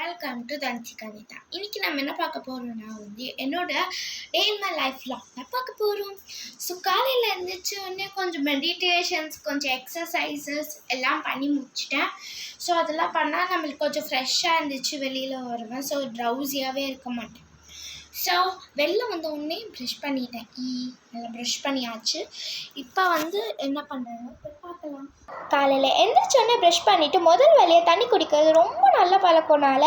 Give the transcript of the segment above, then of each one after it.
Welcome to தன்சி Kavitha. இன்னைக்கு நம்ம என்ன பார்க்க போகிறோம்னா என்னோட டே இன் மை லைஃப் தான் பார்க்க போகிறோம். ஸோ காலையில் எழுந்திரிச்சு உடனே கொஞ்சம் மெடிடேஷன்ஸ், கொஞ்சம் எக்ஸசைசஸ் எல்லாம் பண்ணி முடிச்சிட்டேன். ஸோ அதெல்லாம் பண்ணால் நம்மளுக்கு கொஞ்சம் ஃப்ரெஷ்ஷாக இருந்துச்சு, வெளியில் வருவேன். ஸோ ட்ரௌசியாகவே இருக்க மாட்டேன். ஸோ வெளில வந்த உடனே ப்ரஷ் பண்ணிட்டேன். நல்லா ப்ரஷ் பண்ணியாச்சு. இப்போ என்ன பண்ணுறேன்னு பார்க்கலாம். காலையில் எந்திரிச்சோடனே ப்ரஷ் பண்ணிவிட்டு முதல் வேலையை தண்ணி குடிக்கிறது ரொம்ப நல்ல பழக்கம்னால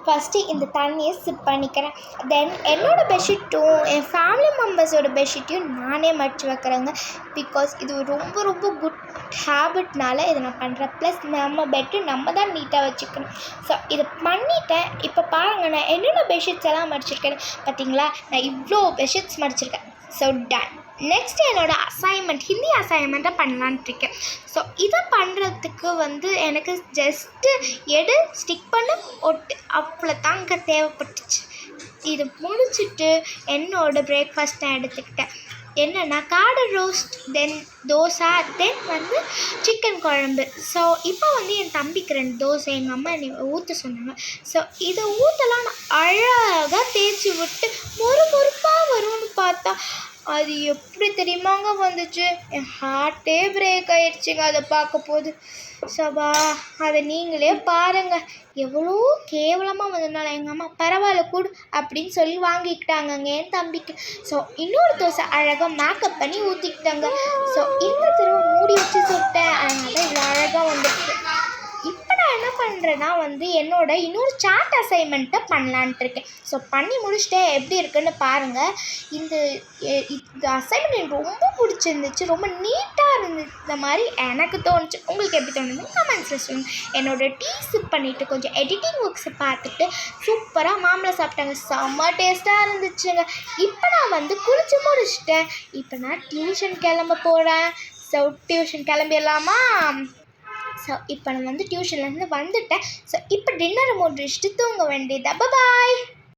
ஃபஸ்ட்டு இந்த தண்ணியை சிப் பண்ணிக்கிறேன். தென் என்னோடய பெட்ஷீட்டும் என் ஃபேமிலி மெம்பர்ஸோட பெட்ஷீட்டையும் நானே மடித்து வைக்கிறேங்க. பிகாஸ் இது ரொம்ப ரொம்ப குட் ஹேபிட்னால இதை நான் பண்ணுறேன். ப்ளஸ் நம்ம பெட்டு நம்ம தான் நீட்டாக வச்சுக்கணும். ஸோ இதை பண்ணிவிட்டேன். இப்போ பாருங்கள், நான் என்னோட பெட்ஷீட்ஸ் எல்லாம் மடிச்சிருக்கேன். பார்த்தீங்களா, நான் இவ்வளோ பெட்ஷீட்ஸ் மடிச்சிருக்கேன். So done. நெக்ஸ்ட்டு என்னோடய அசைன்மெண்ட், ஹிந்தி அசைன்மெண்ட்டை பண்ணலான்ட்டு இருக்கேன். ஸோ இதை பண்ணுறதுக்கு எனக்கு ஜஸ்ட்டு ஸ்டிக் பண்ண ஒட்டு அவ்வளோ தாங்க தேவைப்பட்டுச்சு. இது முடிச்சுட்டு என்னோடய பிரேக்ஃபாஸ்ட் நான் எடுத்துக்கிட்டேன். என்னென்னா காடை ரோஸ்ட், தென் தோசை, தென் சிக்கன் குழம்பு. ஸோ இப்போ என் தம்பிக்கு 2 தோசை எங்கள் அம்மா என்னை ஊற்ற சொன்னாங்க. ஸோ இதை ஊற்றலாம் நான் அழகாக தேய்ச்சி விட்டு மொறுமொறுப்பாக வரும்னு பார்த்தா அது எப்படி தெரியுமாங்க வந்துச்சு, என் ஹார்ட்டே பிரேக் ஆயிடுச்சுங்க அதை பார்க்க போது. சபா, அதை நீங்களே பாருங்கள் எவ்வளோ கேவலமாக வந்ததுனால எங்கள் அம்மா பரவாயில்ல கூடு அப்படின்னு சொல்லி வாங்கிக்கிட்டாங்கங்க என் தம்பிக்கு. ஸோ இன்னொரு தோசை அழகாக மேக்கப் பண்ணி ஊற்றிக்கிட்டாங்க. ஸோ இந்த தடவை மூடி வச்சு சுட்டேன், அதனால இவ்வளோ அழகாக வந்துடுச்சு. இப்போ நான் என்ன பண்ணுறேன்னா என்னோட இன்னொரு சாட் அசைன்மெண்ட்டை பண்ணலான்ட்டு இருக்கேன். ஸோ பண்ணி முடிச்சுட்டு எப்படி இருக்குன்னு பாருங்கள். இந்த அசைன்மெண்ட் எனக்கு ரொம்ப பிடிச்சிருந்துச்சு, ரொம்ப நீட்டாக இருந்த மாதிரி எனக்கு தோணுச்சு. உங்களுக்கு எப்படி தோணுது கமெண்ட்ஸில் சொல்லுங்கள். என்னோட டீ சிப் பண்ணிவிட்டு கொஞ்சம் எடிட்டிங் ஒர்க்ஸை பார்த்துட்டு சூப்பராக மாம்பழம் சாப்பிட்டாங்க. செம்ம டேஸ்ட்டாக இருந்துச்சுங்க. இப்போ நான் குளிச்சு முடிச்சிட்டேன். இப்போ நான் டியூஷன் கிளம்ப போகிறேன். So tuition கிளம்பிடலாமா? ஸோ இப்போ நான் டியூஷன்லேருந்து வந்துட்டேன். ஸோ இப்போ டின்னரை முடிச்சுட்டு தூங்க வேண்டியதா. பாய்.